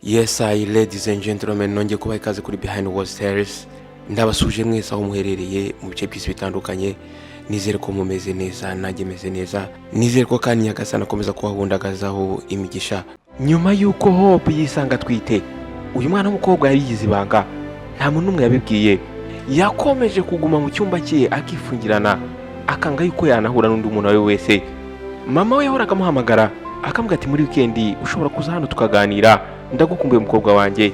Yes, ladies and gentlemen, nongeye kubaha ikaze kuri Behind Walls Tales. Ndabasuje mwese aho muherereye mu bice by'isi bitandukanye. Nizere ko mumeze neza, nanjye meze neza. Nizere ko kandi Nyagasani akomeza kubahundagazaho imigisha. Nyuma y'uko Hope yisanga twite, uyu mwana w'umukobwa yabigize ibanga, nta muntu n'umwe yabibwiye. Yakomeje kuguma mu cyumba cye akifungirana, akanga yuko yanahura n'undi muntu ari wese. Mama we yahoraga amuhamagara, akambwira ati muri weekend ushobora kuza hano tukaganira, ndagukumbuye umukobwa wanjye.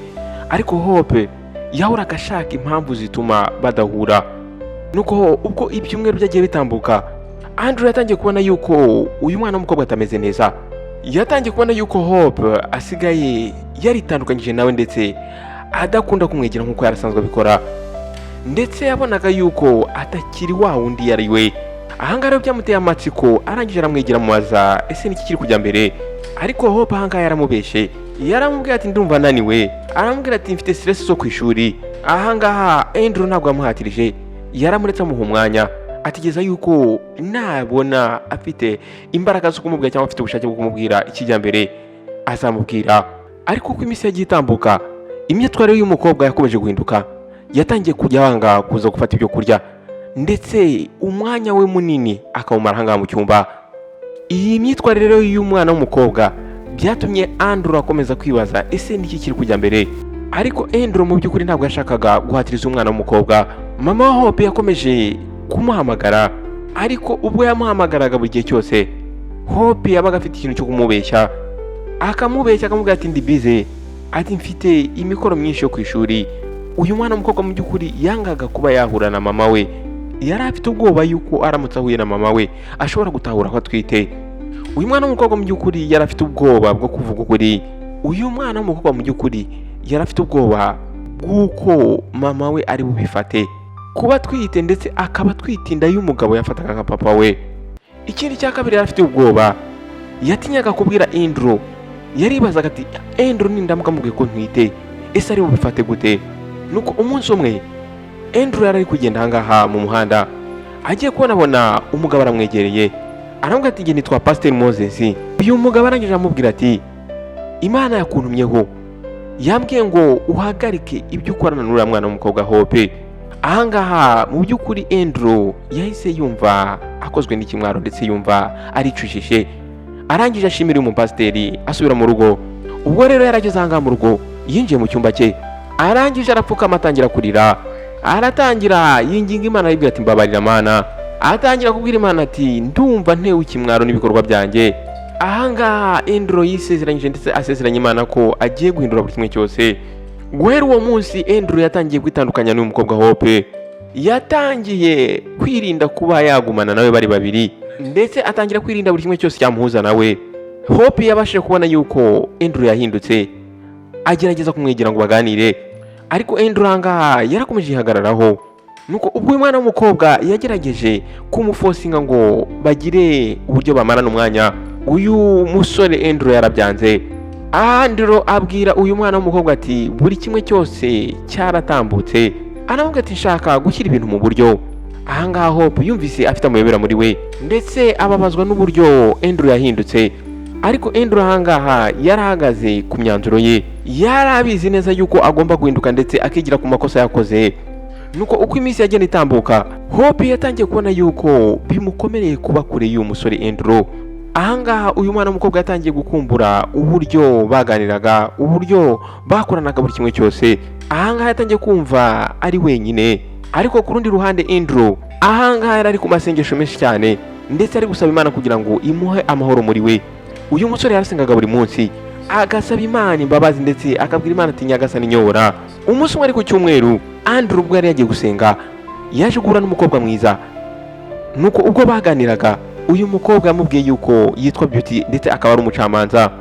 Ariko Hope yahoraga ashaka impamvu zituma badahura. Nuko ubwo ibyumweru byagiye bitambuka, Andrew yatangiye kubona yuko uyu mwana w'umukobwa atameze neza. Yatangiye kubona yuko Hope asigaye yaritandukanyije nawe ndetse adakunda kumwegera nk'uko yarasanzwe abikora, ndetse yabonaga yuko atakiri wa wundi yari we. Ahangaha rero byamuteye amatsiko, arangije aramwegera mubaza ese niki kiri kujya mbere. Ariko Hope ahangaha yaramubeshe, yaramubwira ati ndumva naniwe, aramubwira ati mfite stress zo ku ishuri. Ahangaha Andrew ntabwo yamuhatirije, yaramuretse amuha umwanya, atigeza yuko nabona afite imbaraga zo kumubwira cyangwa afite ubushake bwo kumubwira ikijya mbere azamubwira. Ariko uko iminsi yagiye itambuka, imyitwarire y'umukobwa yakomeje guhinduka. Yatangiye kujya wanga kuza gufata ibyo kurya, ndetse umwanya we munini akawumara ahangaha mu cyumba. Iyi myitwarire y'umwana w'umukobwa byatumye Andrew akomeza kwibaza ese niki kiri kujya mbere. Ariko Andrew mu by'ukuri ntabwo yashakaga guhatiriza umwana w'umukobwa. Mama wa Hope yakomeje kumuhamagara, ariko ubwo yamuhamagaraga buri gihe cyose Hope yabaga afite ikintu cyo kumubeshya. Akamubeshya akamubwira ati ndi busy, ati mfite imikoro myinshi yo ku ishuri. Uyu mwana w'umukobwa mu by'ukuri yangaga kuba yahura na mama we. Yari afite ubwoba yuko aramutse ahuye na mama we ashobora gutahura ko atwite. Uyu mwana w'umukobwa mu by'ukuri yari afite ubwoba bwo kuvuga ukuri. Uyu mwana w'umukobwa mu by'ukuri yari afite ubwoba bw'uko mama we ari bubifate, kuba twite ndetse akaba twitinda y'umugabo yafataga nka papa we. Ikindi cya kabiri yari afite ubwoba, yatinyaga kubwira Andrew. Yaribazaga ati Andrew nindamuka mubwiye ko ntwite ese ari bubifate gute. Nuko umunsi umwe Andrew yari kugenda ahangaha mu muhanda, agiye kubona umugabo aramwegereye, aramubwira ati nge nitwa Pastor Moses. Uyu mugabo arangije amubwira ati Imana yakuntumyeho, yambwiye ngo uhagarike ibyo ukorana n'uriya mwana w'umukobwa Hope. Ahangaha mu by'ukuri Andrew yahise yumva akozwe n'ikimwaro ndetse yumva aricujije. Arangije ashimira umupasiteri asubira mu rugo. Ubwo rero yarageze ahangaha mu rugo, yinjiye mu cyumba cye, arangije arapfukama atangira kurira. Aratangira yinginga Imana ayibwira ati mbabarira Mana. Atangira kubwira Imana ati ndumva ntewe ikimwaro n'ibikorwa byanjye. Ahangaha Andrew yisezeranyije ndetse asezeranya Imana ko agiye guhindura buri kimwe cyose. Guhera uwo munsi Andrew yatangiye kwitandukanya n'uyu mukobwa Hope. Yatangiye kwirinda kuba yagumana nawe bari babiri, ndetse atangira kwirinda buri kimwe cyose cyamuhuza nawe. Hope yabashije kubona yuko Andrew yahindutse, agerageza kumwegera ngo baganire, ariko Andrew ahangaha yarakomeje yihagararaho. Nuko ubwo uyu mwana w'umukobwa yagerageje kumufosinga ngo bagire uburyo bamarana umwanya, uyu musore Andrew yarabyanze. Andrew abwira uyu mwana w'umukobwa ati buri kimwe cyose cyaratambutse, aramubwira ati nshaka gushyira ibintu mu buryo. Ahangaha Hope yumvise afite amayobera muri we, ndetse ababazwa n'uburyo Andrew yahindutse. Ariko Andrew ahangaha yarahagaze ku myanzuro ye, yarabizi neza yuko agomba guhinduka ndetse akigira ku makosa yakoze. Nuko uko iminsi yagenda itambuka, Hope yatangiye kubona yuko bimukomereye kuba kure y'uyu musore Andrew. Ahangaha uyu mwana w'umukobwa yatangiye gukumbura uburyo baganiraga, uburyo bakoranaga buri kimwe cyose. Ahangaha yatangiye kumva ari wenyine. Ariko ku rundi ruhande Andrew ahangaha yari ari ku masengesho menshi cyane, ndetse ari gusaba Imana kugira ngo imuhe amahoro muri we. Uyu musore yarasengaga buri munsi, agasaba Imana imbabazi ndetse akabwira Imana ati Nyagasani nyobora. Umunsi umwe ari ku cyumweru, Andrew ubwo yari yagiye gusenga, yaje guhura n'umukobwa mwiza. Nuko ubwo baganiraga, uyu mukobwa yamubwiye yuko yitwa Beauty ndetse akaba ari umucamanza.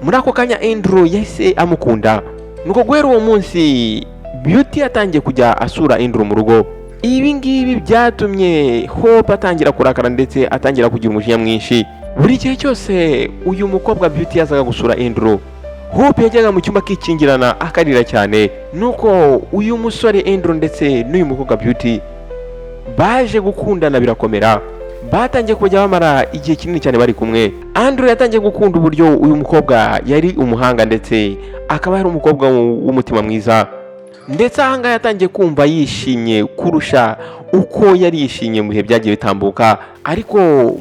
Muri ako kanya Andrew yahise amukunda. Nuko guhera uwo munsi Beauty yatangiye kujya asura Andrew mu rugo. Ibi ngibi byatumye Hope atangira kurakara ndetse atangira kugira umujinya mwinshi. Buri gihe cyose uyu mukobwa Beauty yazaga gusura Andrew, Hope yajyaga mu cyumba kikingirana akarira cyane. Nuko uyu musore Andrew ndetse n'uyu mukobwa Beauty baje gukundana birakomera. batangiye kujya bamara igihe kinini cyane bari kumwe. Andrew yatangiye gukunda uburyo uyu mukobwa yari umuhanga ndetse akaba yari umukobwa w'umutima mwiza, ndetse ahangaha yatangiye kumva yishimye kurusha uko yari yishimye mu bihe byagiye bitambuka. Ariko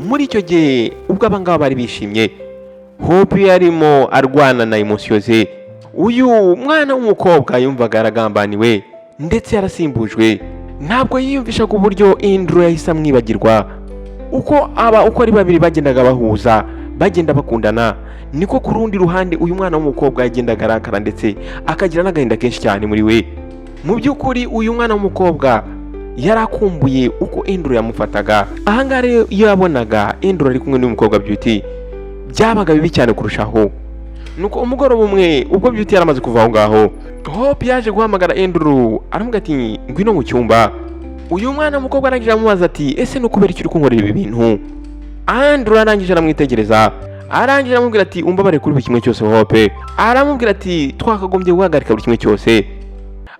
muri icyo gihe ubwo abangaba bari bishimye, Hope yarimo arwana na emosiyo ze. Uyu mwana w'umukobwa yumvaga yaragambaniwe ndetse yarasimbujwe. Ntabwo yiyumvishaga uburyo Andrew yahise amwibagirwa. Uko ari babiri bagendaga bahuza, bagenda bakundana, niko ku rundi ruhande uyu mwana w'umukobwa yagendaga arakara ndetse akagira n'agahinda kenshi cyane muri we. Mu by'ukuri uyu mwana w'umukobwa yari akumbuye uko Andrew yamufataga. Ahangaha rero iyo yabonaga Andrew ari kumwe n'umukobwa Beauty, byabaga bibi cyane kurushaho. Nuko umugoroba umwe ubwo Beauty yaramaze kuva aho ngaho, Hope yaje guhamagara Andrew aramubwira ati ngwino mu cyumba. Uyu mwana w'umukobwa arangije amubaza ati ese no kubera iki uri kunkorera ibi bintu? Andrew arangije aramwitegereza, arangije aramubwira ati umbabare kuri buri kimwe cyose Hope. Aramubwira ati twakagombye guhagarika buri kimwe cyose.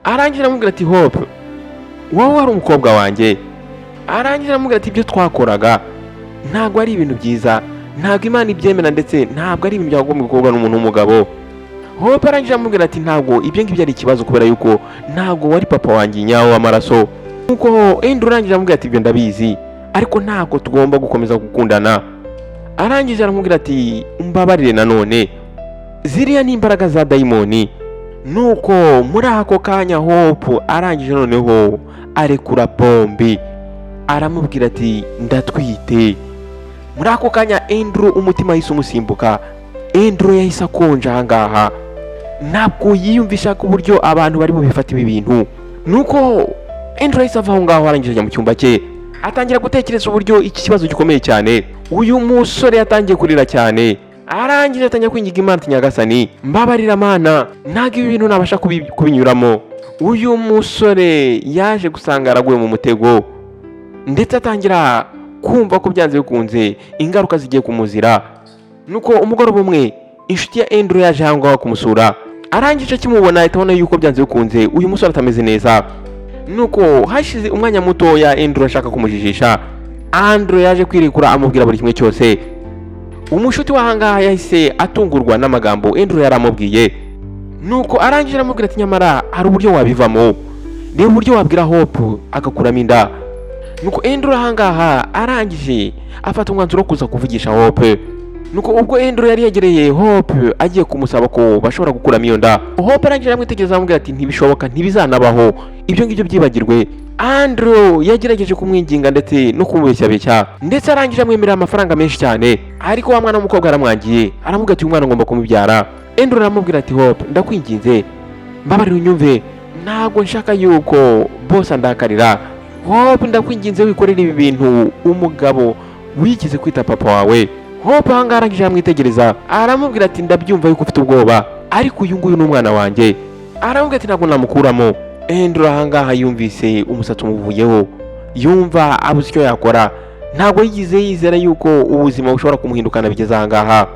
Arangije aramubwira ati Hope, wowe wari umukobwa wanjye. Arangije aramubwira ati ibyo twakoraga ntabwo ari ibintu byiza, ntabwo Imana ibyemera ndetse ntabwo ari ibintu byagomba gukorwa n'umuntu w'umugabo. Hope arangije aramubwira ati ntabwo ibyo ngibyo ari ikibazo kubera yuko ntabwo wari papa wanjye nyawo w'amaraso. Nuko Andrew arangije aramubwira ati ibyo ndabizi, ariko ntabwo tugomba gukomeza gukundana. Arangije aramubwira ati mbabarire nanone, ziriya ni imbaraga za dayimoni. Nuko muri ako kanya Hope arangije noneho arekura bombi, aramubwira ati ndatwite. Muri ako kanya Andrew umutima yahise umusimbuka. Andrew yahise akonja ahangaha, ntabwo yiyumvishaga uburyo abantu bari bubifata ibi bintu. Nuko Andrew yahise ava aho ngaho arangije ajya mu cyumba cye, atangira gutekereza uburyo iki kibazo gikomeye cyane. Uyu musore yatangiye kurira cyane, arangije atangira kwinginga Imana ati nyagasani mbabarira Mana, ntabwo ibi bintu nabasha kubinyuramo. Uyu musore yaje gusanga araguye mu mutego ndetse atangira kumva ko byanze bikunze ingaruka zigiye kumuzira. Nuko umugoroba umwe inshuti ya Andrew yaje aho ngaho kumusura, arangije akimubona ahita abona yuko byanze bikunze uyu musore atameze neza. Nuko hashize umwanya muto ya Andrew ashaka kumujijisha, Andrew yaje kwirekura amubwira buri kimwe cyose. Umushuti wahangaha yahise atungurwa n'amagambo Andrew yaramubwiye. Nuko arangije aramubwira ati nyamara hari uburyo wabivamo, reba uburyo wabwira Hope agakuramo inda. Nuko Andrew ahangaha arangije afata umwanzuro wo kuza kuvugisha Hope. Nuko ubwo Andrew yari yegereye Hope agiye kumusaba ko bashobora gukuramo iyo nda, Hope arangije aramwitegereza amubwira ati ntibishoboka, ntibizanabaho, ibyo ngibyo byibagirwe. Andrew yagerageje kumwinginga ndetse no kumubeshyabeshya, ndetse arangije amwemerera amafaranga menshi cyane. Ariko wa mwana w'umukobwa aramwangiye, aramubwira ati uyu mwana ngomba kumubyara. Andrew aramubwira ati Hope ndakwinginze mbabarira unyumve, ntabwo nshaka yuko boss andakarira. Hope ndakwinginze wikorera ibi bintu umugabo wigize kwita papa wawe. Hope ahangaha arangije aramwitegereza, aramubwira ati ndabyumva yuko ufite ubwoba, ariko uyu nguyu ni umwana wanjye. Aramubwira ati ntabwo namukuramo. Andrew ahangaha yumvise umusatsi umuvuyeho, yumva abuze icyo yakora. Ntabwo yigize yizera yuko ubuzima bushobora kumuhindukana bigeze ahangaha.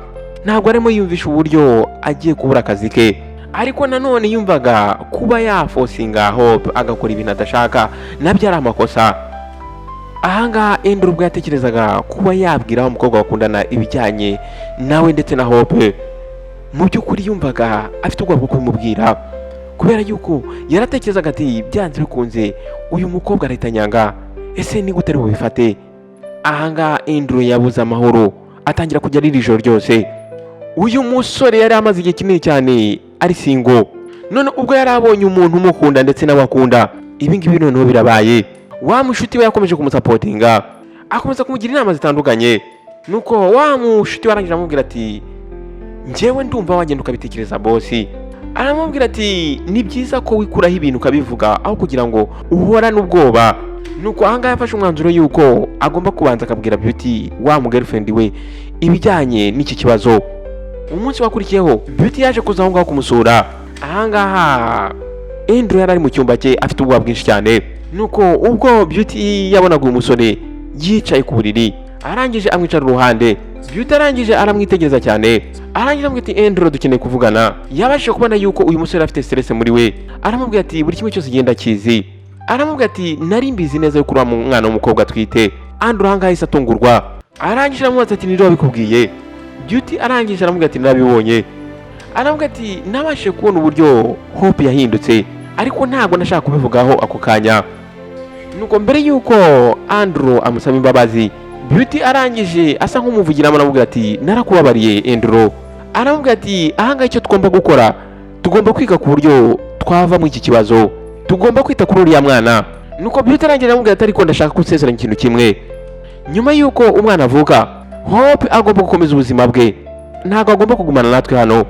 Ntabwo arimo yumvisha uburyo agiye kubura akazi ke, ariko nanone yumvaga kuba yafosinga Hope agakora ibintu adashaka nabyo ari amakosa. Ahangaha Andrew ubwo yatekerezaga kuba yabwira umukobwa bakundana ibijyanye nawe ndetse na Hope, mu by'ukuri yumvaga afite ubwoba bwo kubimubwira, kubera yuko yaratekerezaga ati byanze bikunze uyu mukobwa arahita nyanga, ese ni gute bubifate. Ahangaha Andrew yabuze amahoro, atangira kujya arira ijoro ryose. Uyu musore yari amaze igihe kinini cyane ari single, none ubwo yari abonye umuntu umukunda ndetse n'abakunda, ibi ngibi noneho birabaye. Wa mushuti we yakomeje kumusapotinga, akomeza kumugira inama zitandukanye. Nuko wa mushuti we arangije amubwira ati njyewe ndumva wagenda ukabitekereza bosi. Aramubwira ati ni byiza ko wikuraho ibintu ukabivuga aho kugira ngo uhorane ubwoba. Nuko ahangaha yafashe umwanzuro yuko agomba kubanza akabwira Beauty wa mu girlfriend we ibijyanye n'iki kibazo. Umunsi wakurikiyeho Beauty yaje kuza aho ngaho kumusura. Ahangaha Andrew yari ari mu cyumba cye afite ubwoba bwinshi cyane. Nuko ubwo Beauty yabonaga uyu musore yicaye ku buriri, arangije amwicara uruhande. Beauty arangije aramwitegereza cyane, arangije amubwira ati Andrew dukeneye kuvugana. Yabashije kubona yuko uyu musore afite stress muri we, aramubwira ati buri kimwe cyose genda kizi. Aramubwira ati nari mbizi neza yuko uri umwana w'umukobwa atwite, Andrew ahangaha yahise atungurwa, arangije aramubaza ati ninde wabikubwiye? Beauty arangije aramubwira ati narabibonye. Aramubwira ati nabashije kubona uburyo Hope yahindutse, ariko ntabwo nashaka kubivugaho ako kanya. Nuko mbere yuko Andrew amusaba imbabazi, Beauty arangije asa nk'umuvugiramo aramubwira ati narakubabariye Andrew. Aramubwira ati ahangaha icyo tugomba gukora, tugomba kwiga ku buryo twava mu iki kibazo, tugomba kwita kuri uriya mwana. Nuko Beauty arangije aramubwira ati ariko ndashaka gusezeranya ikintu kimwe, nyuma yuko umwana avuka Hope agomba gukomeza ubuzima bwe, ntabwo agomba kugumana natwe hano.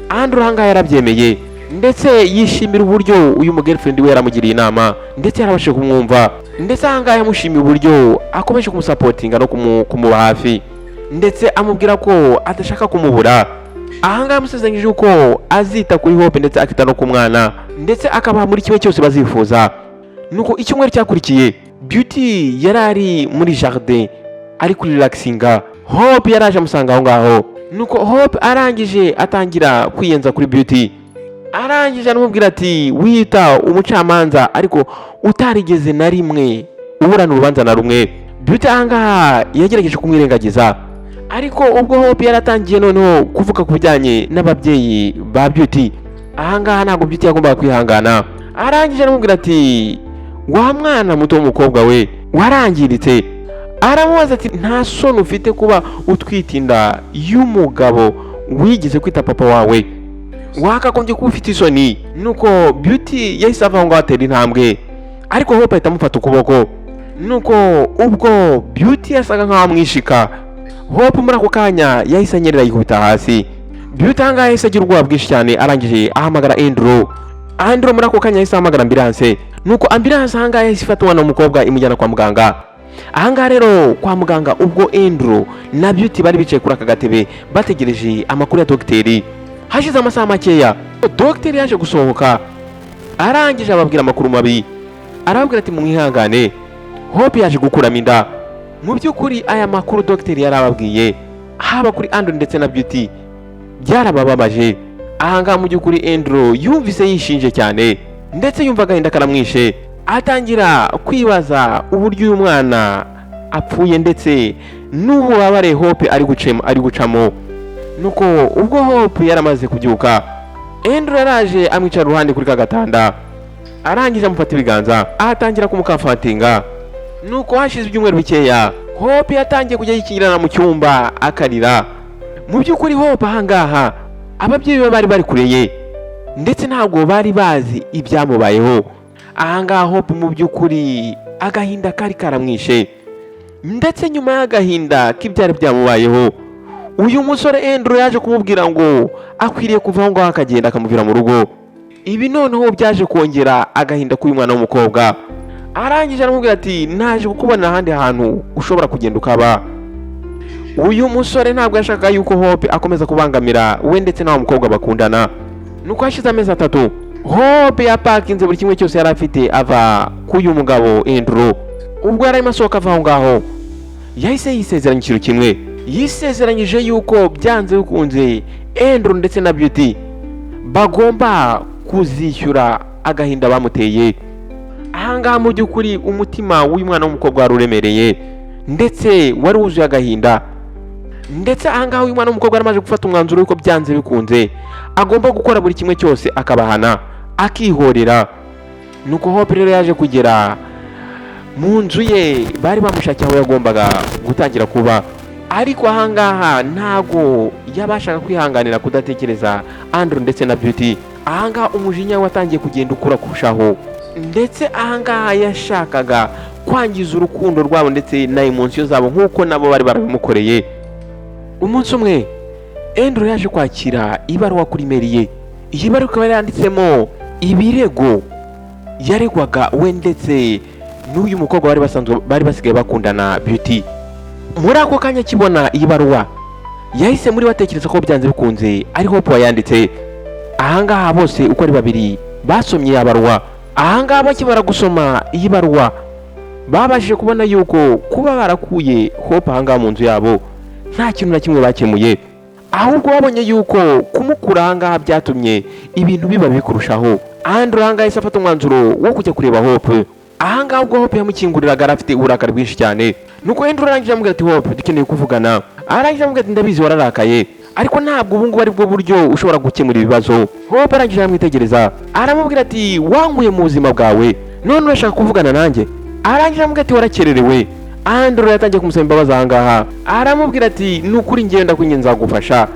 Andrew ahangaha yarabyemeye ndetse yishimira uburyo uyu mugirlfriend we yaramugiriye inama ndetse yarabashije kumwumva, ndetse ahangaha yamushimiye uburyo akomeje kumusapotinga no kumuba hafi, ndetse amubwira ko adashaka kumubura. Ahangaha yamusezeranyije uko azita kuri Hope ndetse akita no ku mwana, ndetse akabaha muri kimwe cyose bazifuza. Nuko icyumweru cyakurikiye Beauty yarari muri jardin ari kuri relaxinga, Hope yaraje amusanga aho ngaho. Nuko Hope arangije atangira kwiyenza kuri Beauty, arangije aramubwira ati wita umucamanza ariko utarigeze na rimwe uburana urubanza na rumwe. Beauty ahangaha yagerageje kumwirengagiza, ariko ubwo Hope yaratangiye noneho kuvuga ku bijyanye n'ababyeyi ba Beauty, ahangaha ntabwo Beauty yagombaga kwihangana. Arangije aramubwira ati wa mwana muto w'umukobwa we warangiritse. Aramubaza ati nta soni ufite kuba utwite inda y'umugabo wigeze kwita papa wawe, wakagombye kuba ufite isoni. Nuko Beauty yahise ava aho ngaho atera intambwe, ariko Hope ahita amufata ukuboko. Nuko ubwo Beauty yasaga nk'aho amwishika, Hope muri ako kanya yahise anyerera yikubita hasi. Beauty ahangaha yahise agira ubwoba bwinshi cyane, arangije ahamagara Andrew muri ako kanya yahise ahamagara ambulance. Nuko ambulance ahangaha yahise ifata umwana w'umukobwa imujyana kwa muganga. Ahangaha rero kwa muganga ubwo Andrew na Beauty bari bicaye kuri aka gatebe bategereje amakuru ya dogiteri. Hashize amasaha makeya dogiteri yaje gusohoka, arangije ababwira amakuru mabi, arababwira ati mwihangane Hope yaje gukuramo inda. Mu by'ukuri aya makuru dogiteri yarababwiye haba kuri Andrew ndetse na Beauty byarabababaje. Ahangaha mu by'ukuri Andrew yumvise yishinje cyane ndetse yumva agahinda karamwishe, atangira kwibaza uburyo uyu mwana apfuye ndetse n'ububabare Hope ari gucamo. Nuko ubwo Hope yaramaze kubyuka, Andrew yaraje amwicara uruhande kuri ka gatanda, arangije amufata ibiganza atangira kumukafatinga. Nuko hashize ibyumweru bikeya Hope yatangiye kujya yikingirana mu cyumba akarira. Mu by'ukuri Hope ahangaha ababyeyi be bari kureye ndetse ntabwo bari bazi ibyamubayeho. Ahangaha Hope mu by'ukuri agahinda kari karamwishe, ndetse nyuma y'agahinda k'ibyari byamubayeho uyu musore Andrew yaje kumubwira ngo akwiriye kuva aho ngaho akagenda akamuvira mu rugo. Ibi noneho byaje kongera agahinda k'uyu mwana w'umukobwa. Arangije aramubwira ati naje kukubona ahandi hantu ushobora kugenda ukaba. Uyu musore ntabwo yashaka yuko Hope akomeza kubangamira we ndetse n'uwo mukobwa bakundana. Nuko hashize amezi 3 Hope yapakinze buri kimwe cyose yari afite ava k'uyu mugabo Andrew. Ubwo yari arimo asohoka ava aho ngaho yahise yisezeranya ikintu kimwe, yisezeranyije yuko byanze bikunze Andrew ndetse na Beauty bagomba kuzishyura agahinda bamuteye. Ahangaha mu by'ukuri umutima w'uyu mwana w'umukobwa wari uremereye ndetse wari wuzuye agahinda, ndetse ahangaha uyu mwana w'umukobwa yaramaze gufata umwanzuro yuko byanze bikunze agomba gukora buri kimwe cyose akabahana akihorera. Nuko Hope rero yaje kugera mu nzu ye bari bamushakiye aho yagombaga gutangira kuba, ariko ahangaha ntago yabashaga kwihanganira kudatekereza Andrew ndetse na Beauty. Ahangaha umujinya watangiye kugenda ukura kurushaho, ndetse ahangaha yashakaga kwangiza urukundo rwabo ndetse na emotion zabo nk'uko nabo bari barabimukoreye. Umunsi umwe Andrew yaje kwakira ibaruwa kuri mail ye. Iyi baruwa ikaba yanditsemo ibirego yaregwaga we ndetse n'uyu mukobwa bari basigaye bakundana Beauty. Muri ako kanya kibona iyi baruwa yahise muri batekereza ko byanze bikunze ari Hope wayanditse. Ahangaha bose uko ari babiri basomye ya baruwa. Ahangaha bakimara gusoma iyi baruwa babashije kubona yuko kuba barakuye Hope ahangaha mu nzu yabo nta kintu na kimwe bakemuye, ahubwo babonye yuko kumukura ahangaha byatumye ibintu biba bikurushaho. Andrew ahangaha yahise afata umwanzuro wo kujya kureba Hope. Ahangaha ubwo Hope yamukinguriraga arafite uburakari bwinshi cyane, nuko Andrew arangije amubwira ati Hope dukeneye kuvugana. Arangije amubwira ati ndabizi wararakaye ariko ntabwo ubu ngubu ari bwo buryo ushobora gukemura ibibazo. Hope arangije aramwitegereza aramubwira ati wanguye mu buzima bwawe none urashaka kuvugana nanjye. Arangije amubwira ati warakererewe. Andrew yatangiye kumusaba imbabazi ahangaha aramubwira ati nukuri ngenda kwinye nzagufasha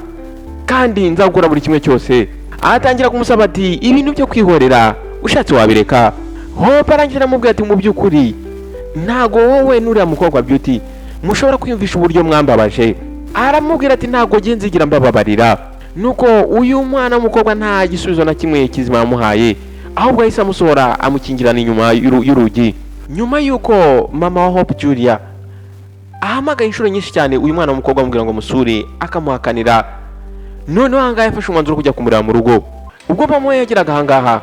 kandi nzagukora buri kimwe cyose. Atangira kumusaba ati ibintu byo kwihorera ushatse wabireka. Hope arangije aramubwira ati mu by'ukuri ntago wowe nuriya mukobwa Beauty mushobora kwiyumvisha uburyo mwambabaje. Aramubwira ati ntago nzigira mbababarira. Nuko uyu mwana w'umukobwa nta gisubizo na kimwe kizima yamuhaye ahubwo ahise amusohora amukingirana inyuma y'urugi. Nyuma yuko mama wa Hope Julia ahamagaye inshuro nyinshi cyane uyu mwana w'umukobwa amubwira ngo musure akamuhakanira, noneho ahangaha yafashe umwanzuro kujya kumureba mu rugo. Ubwo mama we yageraga ahangaha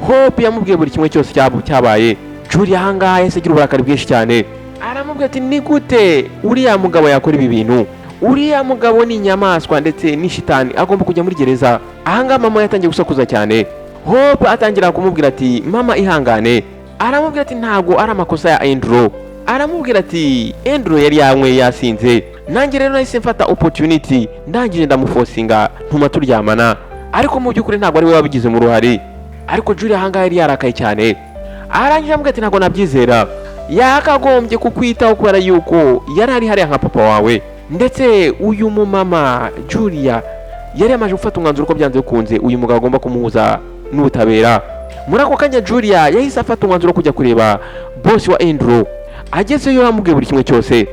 Hope yamubwiye buri kimwe cyose cyabaye. Julia ahangaha yahise agira uburakari bwinshi cyane aramubwira ati ni gute uriya mugabo yakora ibi bintu? Uriya mugabo ni inyamaswa ndetse ni shitani, agomba kujya muri gereza. Ahangaha mama yatangiye gusakuza cyane. Hope atangira kumubwira ati mama ihangane. Aramubwira ati ntabwo ari amakosa ya Andrew. Aramubwira ati Andrew yari yanyweye yasinze, nanjye rero nahise mfata opportunity ndangije ndamufosinga ntuma turyamana, ariko mu by'ukuri ntabwo ari we wabigize mu ruhare. Ariko Julia ahangaha yari yarakaye cyane. Arangije amubwira ati ntabwo nabyizera, yakagombye kukwitaho kubera yuko yari ari hariya nka papa wawe. Ndetse uyu mumama Julia yari yamaje gufata umwanzuro ko byanze bikunze uyu mugabo agomba kumuhuza n'ubutabera. Muri ako kanya Julia yahise afata umwanzuro kujya kureba boss wa Andrew. Agezeyo yamubwiye buri kimwe cyose.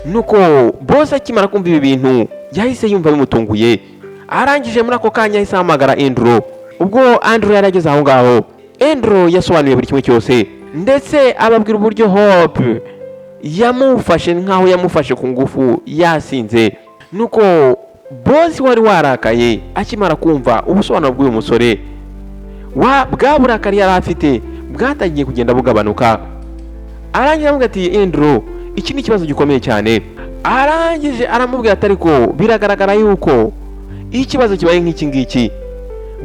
Nuko boss akimara kumva ibi bintu yahise yumva bimutunguye. Arangije muri ako kanya yahise ahamagara Andrew. Ubwo Andrew yarageze aho ngaho, Andrew yasobanuye buri kimwe cyose ndetse ababwira uburyo Hope yamufashe nkaho yamufashe ku ngufu yasinze. Nuko boss wari warakaye akimara kumva ubusobanuro bw'uyu musore bwa burakari yari afite bwatangiye kugenda bugabanuka. Arangije amubwira ati Andrew iki ni ikibazo gikomeye cyane. Arangije aramubwira ati ariko biragaragara yuko ikibazo kibaye nk'iki ngiki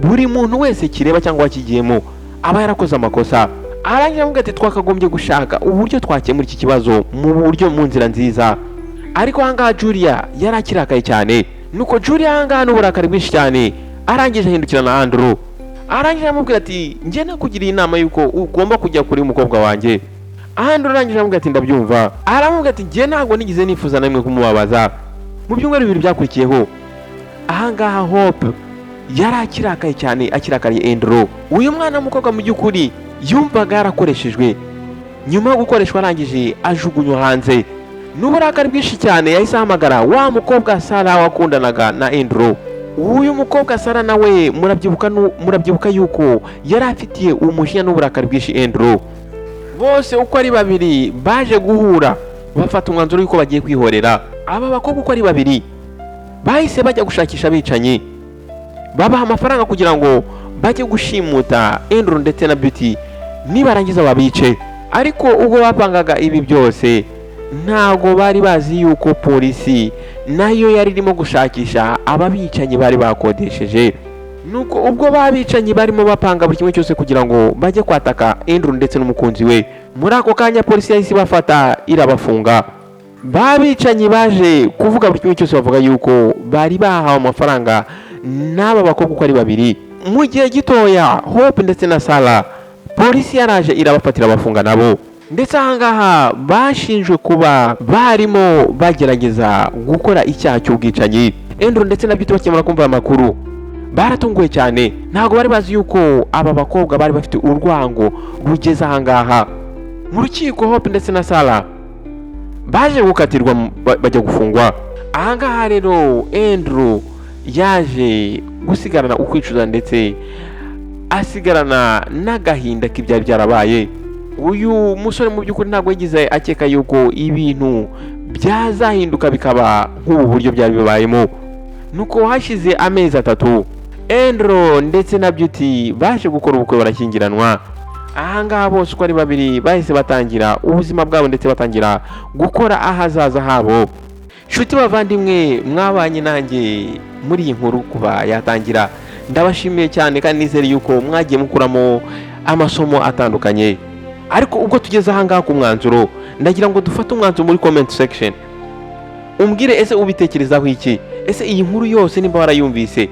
buri muntu wese kireba cyangwa wakigiyemo aba yarakoze amakosa. Arangije amubwira ati twakagombye gushaka uburyo twakemura iki kibazo mu nzira nziza. Ariko ahangaha Julia yari akirakaye cyane. Nuko Julia ahangaha n'uburakari bwinshi cyane arangije ahindukira na Andrew. Arangije amubwira ati njye nakugiriye inama yuko ugomba kujya kuri umukobwa wanjye. Andrew arangije amubwira ati ndabyumva. Aramubwira ati njye ntabwo nigize nifuza namwe kumubabaza. Mu byumweru bibiri byakurikiyeho ahangaha Hope yari akirakaye cyane, akirakariye Andrew. Uyu mwana w'umukobwa mu by'ukuri yumvaga yarakoreshejwe, nyuma yo gukoreshwa arangije ajugunywa hanze. N'uburakari bwinshi cyane yahise ahamagara wa mukobwa Sarah wakundanaga na Andrew. Uyu mukobwa Sarah nawe murabyibuka yuko yari afitiye umujinya n'uburakari bwinshi Andrew. Bose uko ari babiri baje guhura bafata umwanzuro yuko bagiye kwihorera. Aba bakobwa uko ari babiri bahise bajya gushakisha abicanyi, babaha amafaranga kugira ngo bajye gushimuta Andrew ndetse na Beauty nibarangiza babice. Ariko ubwo bapangaga ibi byose ntago bari bazi yuko polisi nayo yari irimo gushakisha ababicanyi bari bakodesheje. Nuko ubwo babicanyi barimo bapanga buri kimwe cyose kugira ngo bajye kwataka Andrew ndetse n'umukunzi we, muri ako kanya polisi yahise bafata irabafunga. Babicanyi baje kuvuga buri kimwe cyose bavuga yuko bari bahawe amafaranga n'aba bakobwa uko ari babiri. Mu gihe gitoya Hope ndetse na Sarah polisi yaraje irabafatira abafunga nabo. Ndetse ahangaha bashinjwe kuba barimo bagerageza gukora icyaha cy'ubwicanyi. Andrew ndetse na Beauty bakimara kumva amakuru baratunguwe cyane, ntago bari bazi yuko aba bakobwa bari bafite urwango rugeze ahangaha. Mu rukiko Hope ndetse na Sarah baje gukatirwa bajya gufungwa. Ahangaha rero Andrew yaje gusigarana ukwicuza ndetse asigarana n'agahinda k'ibyari byarabaye. Uyu musore mu by'ukuri ntabwo yagize akeka yuko ibintu byazahinduka bikaba nk'ubu buryo byari bibayemo. Nuko hashize amezi 3 Andrew ndetse na Beauty baje gukora ubukwe barashyingiranwa. Ahangaha bose uko ari babiri bahise batangira ubuzima bwabo ndetse batangira gukora ahazaza habo. Shuti bavandimwe mwabanye nanjye muri iyi nkuru kuba yatangira, ndabashimiye cyane kandi nizere yuko mwagiye mukuramo amasomo atandukanye. Ariko ubwo tugeze ahangaha ku mwanzuro ndagira ngo dufate umwanzuro muri comment section, umbwire ese ubitekerezaho iki, ese iyi nkuru yose nimba warayumvise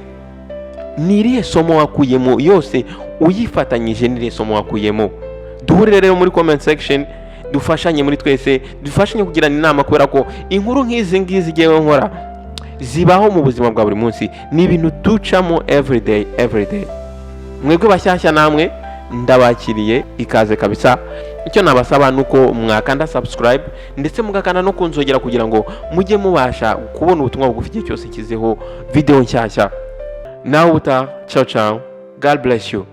ni irihe somo wakuyemo, yose uyifatanyije n'irihe somo wakuyemo. Duhurire rero muri comment section, dufashanye muri twese, dufashanye kugirana inama, kubera ko inkuru nk'izi ngizi ngewe nkora zibaho mu buzima bwa buri munsi, ni ibintu ducamo everyday. Mwebwe bashyashya namwe ndabakiriye ikaze kabisa. Icyo nabasaba nuko mwakanda subscribe ndetse mugakanda no kunzogera kugira ngo mujye mubasha kubona ubutumwa bugufi igihe cyose kizeho video nshyashya. Now ciao, God bless you.